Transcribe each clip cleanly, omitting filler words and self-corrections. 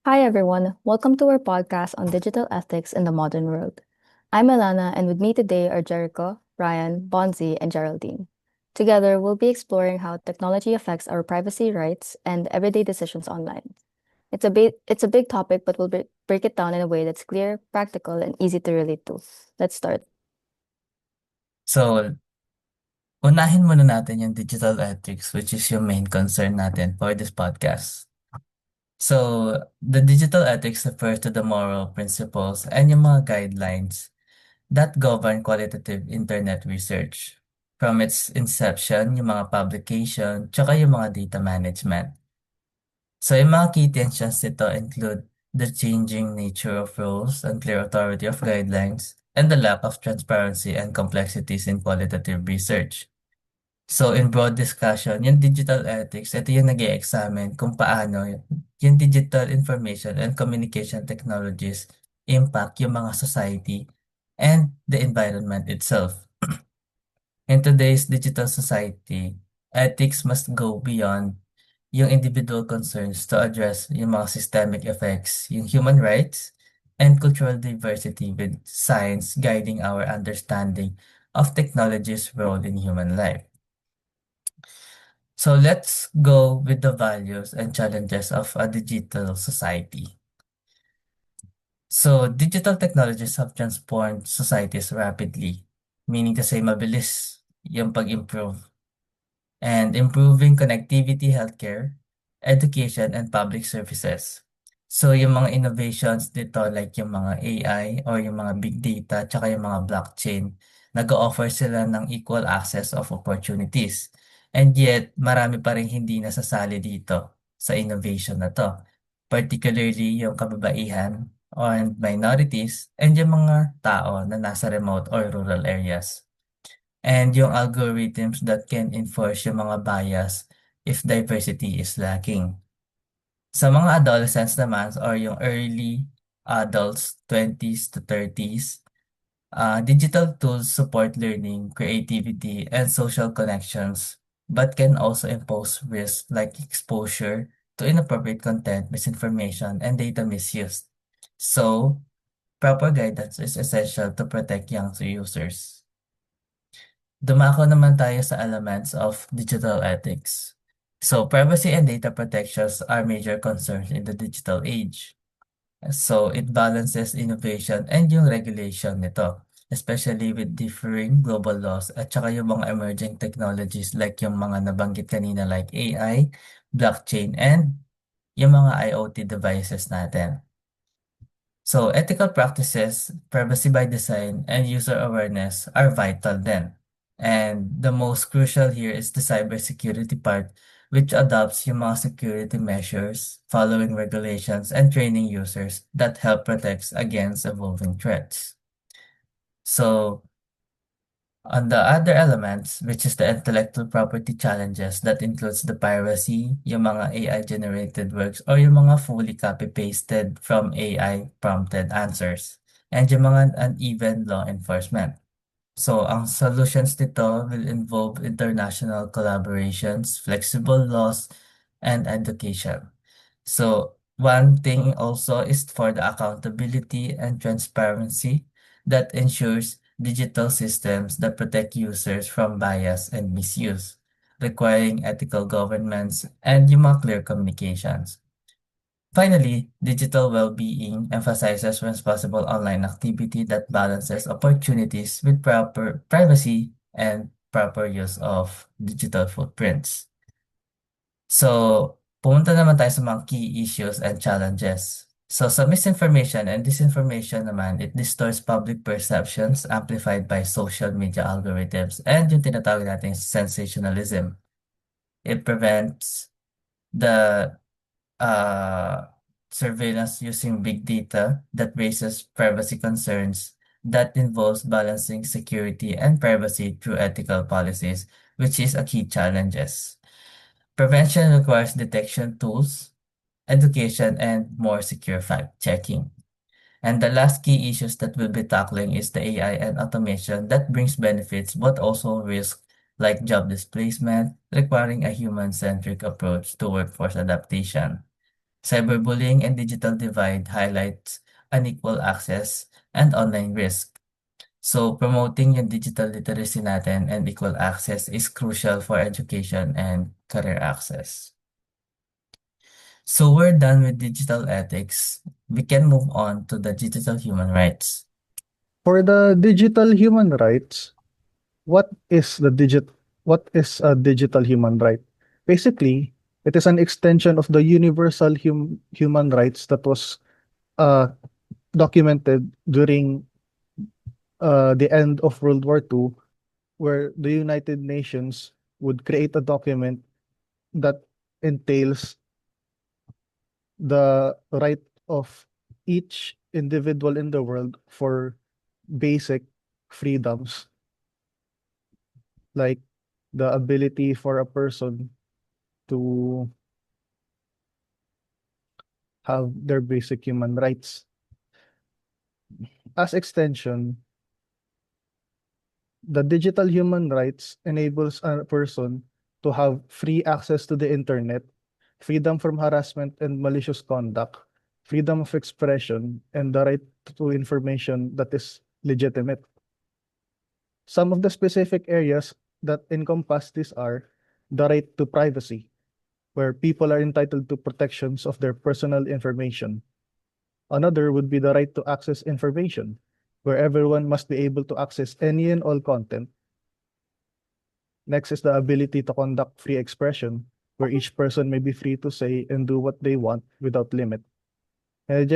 Hi, everyone. Welcome to our podcast on digital ethics in the modern world. I'm Alana, and with me today are Jericho, Brian, Bonzi, and Geraldine. Together, we'll be exploring how technology affects our privacy rights and everyday decisions online. It's a big topic, but we'll break it down in a way that's clear, practical, and easy to relate to. Let's start. So, unahin muna natin yung digital ethics, which is yung main concern natin for this podcast. So, the digital ethics refers to the moral principles and yung mga guidelines that govern qualitative internet research. From its inception, yung mga publication, tsaka yung mga data management. So, yung mga key tensions nito include the changing nature of roles, unclear authority of guidelines, and the lack of transparency and complexities in qualitative research. So in broad discussion, yung digital ethics, ito yung nag-e-examine kung paano yung digital information and communication technologies impact yung mga society and the environment itself. In today's digital society, ethics must go beyond yung individual concerns to address yung mga systemic effects, yung human rights, and cultural diversity with science guiding our understanding of technology's role in human life. So let's go with the values and challenges of a digital society. So digital technologies have transformed societies rapidly, meaning to say mabilis yung pag-improve and improving connectivity, healthcare, education, and public services. So yung mga innovations dito like yung mga AI or yung mga big data tsaka yung mga blockchain, nag-o-offer sila ng equal access of opportunities. And yet, marami pa rin hindi nasasali dito sa innovation na to. Particularly yung kababaihan and minorities and yung mga tao na nasa remote or rural areas. And yung algorithms that can enforce yung mga bias if diversity is lacking. Sa mga adolescents naman or yung early adults, 20s to 30s, digital tools support learning, creativity, and social connections, but can also impose risks like exposure to inappropriate content, misinformation, and data misuse. So, proper guidance is essential to protect young users. Dumako naman tayo sa elements of digital ethics. So, privacy and data protections are major concerns in the digital age. So, it balances innovation and yung regulation nito, especially with differing global laws at saka yung mga emerging technologies like yung mga nabanggit kanina like AI, blockchain, and yung mga IoT devices natin. So, ethical practices, privacy by design, and user awareness are vital then. And the most crucial here is the cybersecurity part, which adopts yung mga security measures, following regulations, and training users that help protect against evolving threats. So, on the other elements, which is the intellectual property challenges that includes the piracy, yung mga AI-generated works, or yung mga fully copy-pasted from AI-prompted answers, and yung mga uneven law enforcement. So, ang solutions nito will involve international collaborations, flexible laws, and education. So, one thing also is for the accountability and transparency that ensures digital systems that protect users from bias and misuse, requiring ethical governance and yung mga clear communications. Finally, digital well-being emphasizes responsible online activity that balances opportunities with proper privacy and proper use of digital footprints. So, pumunta naman tayo sa mga key issues and challenges. So, sa misinformation and disinformation naman, it distorts public perceptions amplified by social media algorithms and yung tinatawag natin sensationalism. It prevents the surveillance using big data that raises privacy concerns that involves balancing security and privacy through ethical policies, which is a key challenges. Prevention requires detection tools, education, and more secure fact-checking. And the last key issues that we'll be tackling is the AI and automation that brings benefits but also risk like job displacement, requiring a human-centric approach to workforce adaptation. Cyberbullying and digital divide highlights unequal access and online risk. So promoting yung digital literacy natin and equal access is crucial for education and career access. So we're done with digital ethics. We can move on to the digital human rights. For the digital human rights, what is what is a digital human right? Basically, it is an extension of the universal human rights that was uh, documented during the end of World War II, where the United Nations would create a document that entails the right of each individual in the world for basic freedoms, like the ability for a person to have their basic human rights. As extension, the digital human rights enables a person to have free access to the internet, freedom from harassment and malicious conduct, freedom of expression, and the right to information that is legitimate. Some of the specific areas that encompass this are the right to privacy, where people are entitled to protections of their personal information. Another would be the right to access information, where everyone must be able to access any and all content. Next is the ability to conduct free expression, where each person may be free to say and do what they want without limit. And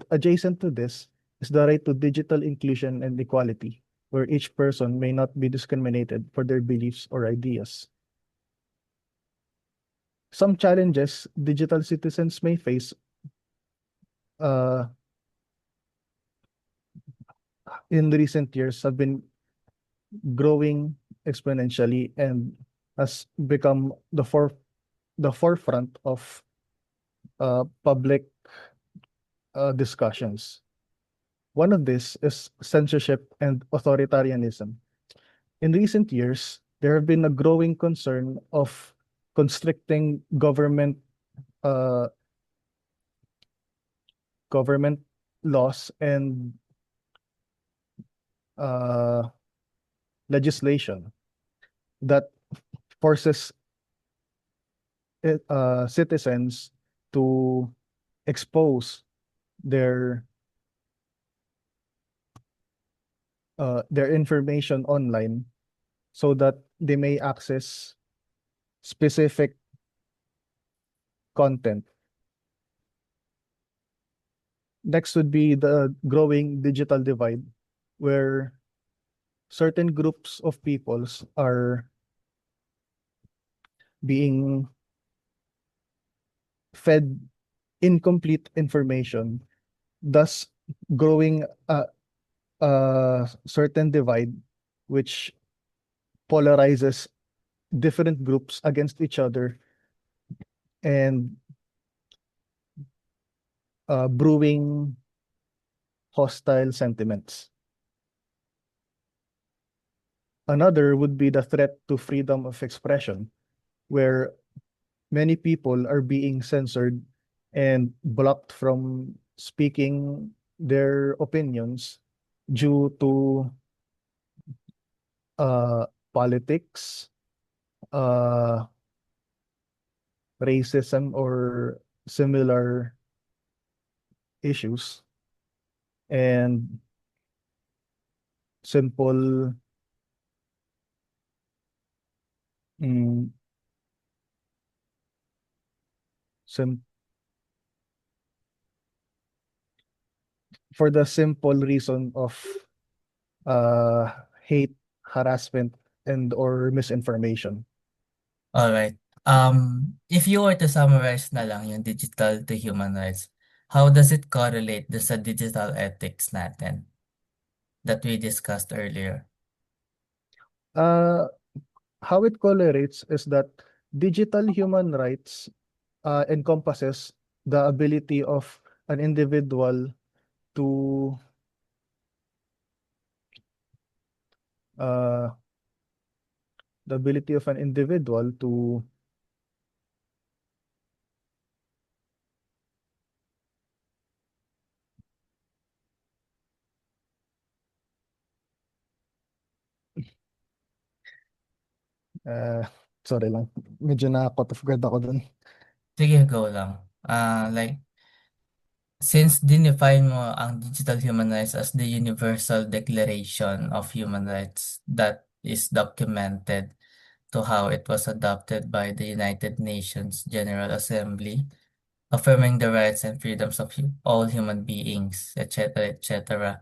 adjacent to this is the right to digital inclusion and equality, where each person may not be discriminated for their beliefs or ideas. Some challenges digital citizens may face uh, in recent years have been growing exponentially and has become the forefront of public discussions. One of this is censorship and authoritarianism. In recent years, there have been a growing concern of constricting uh, government laws and uh, legislation that forces citizens to expose their their information online so that they may access specific content. Next would be the growing digital divide, where certain groups of peoples are being fed incomplete information, thus growing a certain divide which polarizes different groups against each other and brewing hostile sentiments. Another would be the threat to freedom of expression, where many people are being censored and blocked from speaking their opinions due to politics, uh, racism, or similar issues, and simple mm, sim for the simple reason of uh, hate, harassment, and or misinformation. All right. If you were to summarize na lang yung digital to human rights, how does it correlate do sa digital ethics natin that we discussed earlier? Uh, how it correlates is that digital human rights encompasses the ability of an individual to uh, the ability of an individual to Uh, Sorry lang. Medyo na-caught off guard ako dun. Sige, go lang. Like, since dinefine mo ang digital human rights as the Universal Declaration of Human Rights that is documented to how it was adopted by the United Nations General Assembly, affirming the rights and freedoms of all human beings, etc., etc.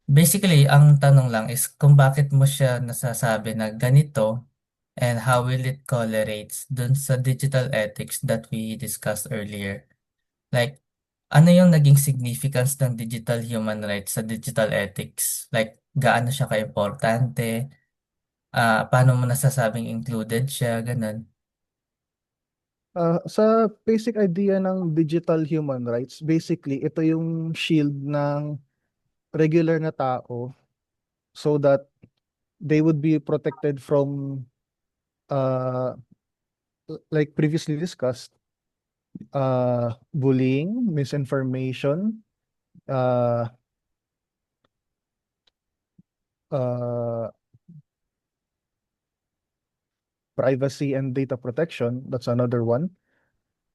Basically, ang tanong lang is kung bakit mo siya nasasabi na ganito and how will it correlates dun sa digital ethics that we discussed earlier. Like, ano yung naging significance ng digital human rights sa digital ethics? Like, gaano siya ka-importante? Paano mo nasasabing included siya? Ganun. Sa basic idea ng digital human rights, basically, ito yung shield ng regular na tao so that they would be protected from, uh, like previously discussed, bullying, misinformation, uh, uh, privacy and data protection. That's another one.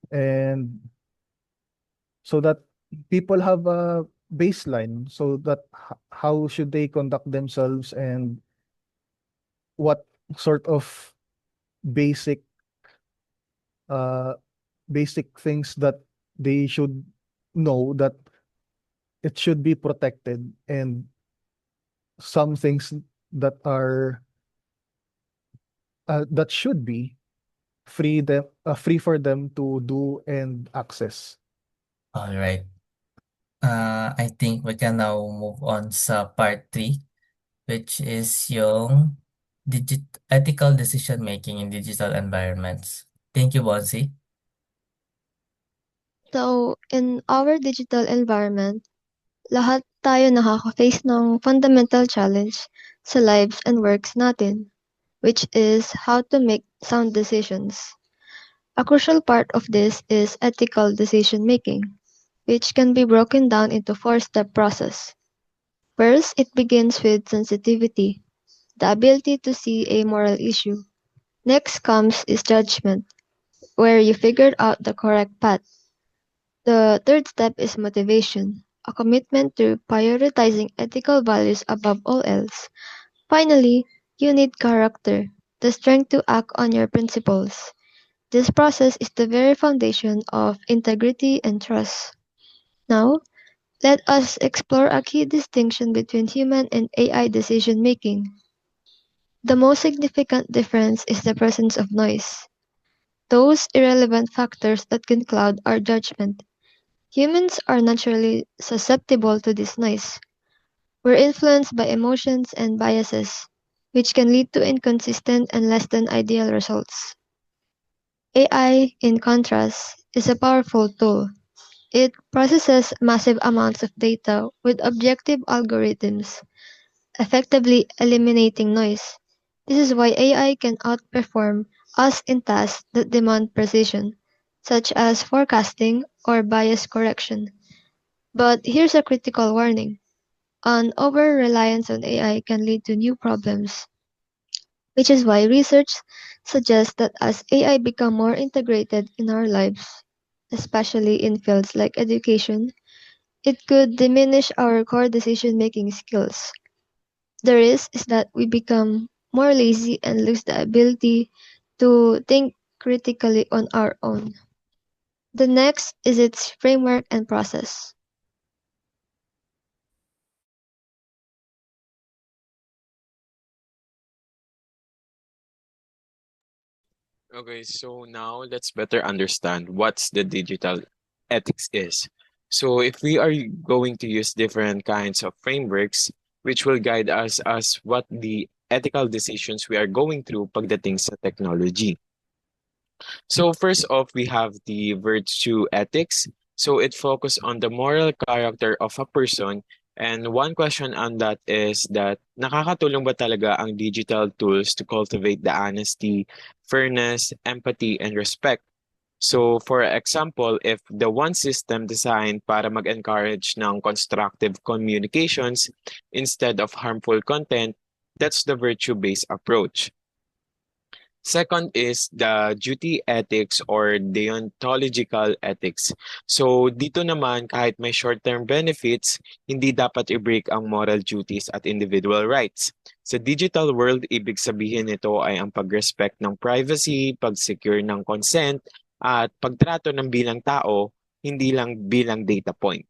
And so that people have a baseline so that how should they conduct themselves and what sort of basic uh basic things that they should know that it should be protected, and some things that are that should be free for them to do and access. All right. I think we can now move on sa part 3, which is yung ethical decision making in digital environments. Thank you, Bonsi. So, in our digital environment, lahat tayo nakaka-face ng fundamental challenge sa lives and works natin, which is how to make sound decisions. A crucial part of this is ethical decision making, which can be broken down into 4-step process. First, it begins with sensitivity, the ability to see a moral issue. Next comes is judgment, where you figured out the correct path. The third step is motivation, a commitment to prioritizing ethical values above all else. Finally, you need character, the strength to act on your principles. This process is the very foundation of integrity and trust. Now, let us explore a key distinction between human and AI decision making. The most significant difference is the presence of noise, those irrelevant factors that can cloud our judgment. Humans are naturally susceptible to this noise. We're influenced by emotions and biases, which can lead to inconsistent and less than ideal results. AI, in contrast, is a powerful tool. It processes massive amounts of data with objective algorithms, effectively eliminating noise. This is why AI can outperform us in tasks that demand precision, such as forecasting or bias correction. But here's a critical warning. An over-reliance on AI can lead to new problems, which is why research suggests that as AI become more integrated in our lives, especially in fields like education, it could diminish our core decision-making skills. The risk is that we become more lazy and lose the ability to think critically on our own. The next is its framework and process. Okay, so now let's better understand what's the digital ethics is. So if we are going to use different kinds of frameworks which will guide us as what the ethical decisions we are going through pagdating sa technology. So first off, we have the virtue ethics. So it focuses on the moral character of a person. And one question on that is that nakakatulong ba talaga ang digital tools to cultivate the honesty, fairness, empathy, and respect? So for example, if the one system designed para mag-encourage ng constructive communications instead of harmful content, that's the virtue-based approach. Second is the duty ethics or deontological ethics. So dito naman kahit may short-term benefits, hindi dapat i-break ang moral duties at individual rights. Sa digital world, ibig sabihin nito ay ang pag-respect ng privacy, pag-secure ng consent, at pagtrato ng bilang tao, hindi lang bilang data point.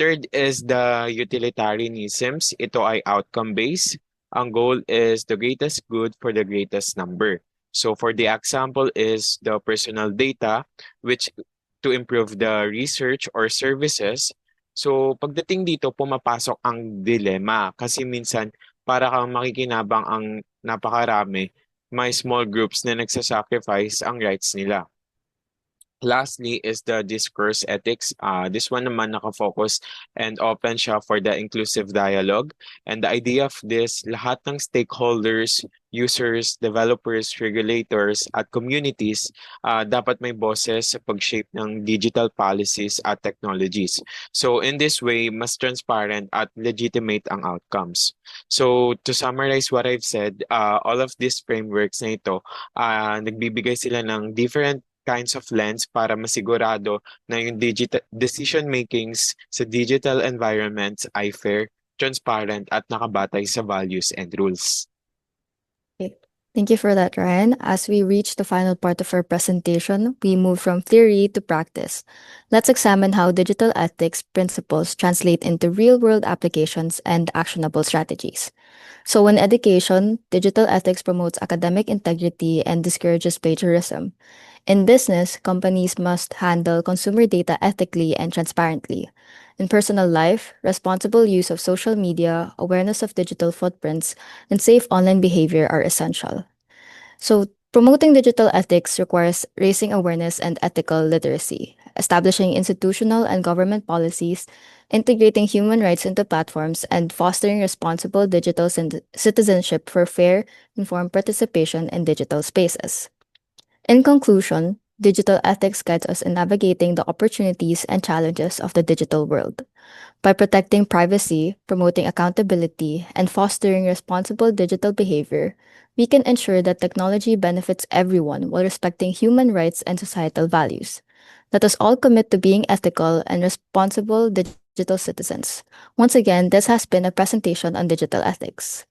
Third is the utilitarianisms. Ito ay outcome-based. Ang goal is the greatest good for the greatest number. So for the example is the personal data, which to improve the research or services. So pagdating dito, pumapasok ang dilemma kasi minsan para kang makikinabang ang napakarami, may small groups na nagsasacrifice ang rights nila. Lastly is the discourse ethics. This one naman nakafocus and open siya for the inclusive dialogue. And the idea of this, lahat ng stakeholders, users, developers, regulators, at communities dapat may boses sa pag-shape ng digital policies at technologies. So in this way, mas transparent at legitimate ang outcomes. So to summarize what I've said, all of these frameworks na ito, nagbibigay sila ng different kinds of lens para masigurado na yung digital decision makings sa digital environments ay fair, transparent at nakabatay sa values and rules. Okay. Thank you for that, Ryan. As we reach the final part of our presentation, we move from theory to practice. Let's examine how digital ethics principles translate into real-world applications and actionable strategies. So in education, digital ethics promotes academic integrity and discourages plagiarism. In business, companies must handle consumer data ethically and transparently. In personal life, responsible use of social media, awareness of digital footprints, and safe online behavior are essential. So, promoting digital ethics requires raising awareness and ethical literacy, establishing institutional and government policies, integrating human rights into platforms, and fostering responsible digital citizenship for fair, informed participation in digital spaces. In conclusion, digital ethics guides us in navigating the opportunities and challenges of the digital world. By protecting privacy, promoting accountability, and fostering responsible digital behavior, we can ensure that technology benefits everyone while respecting human rights and societal values. Let us all commit to being ethical and responsible digital citizens. Once again, this has been a presentation on digital ethics.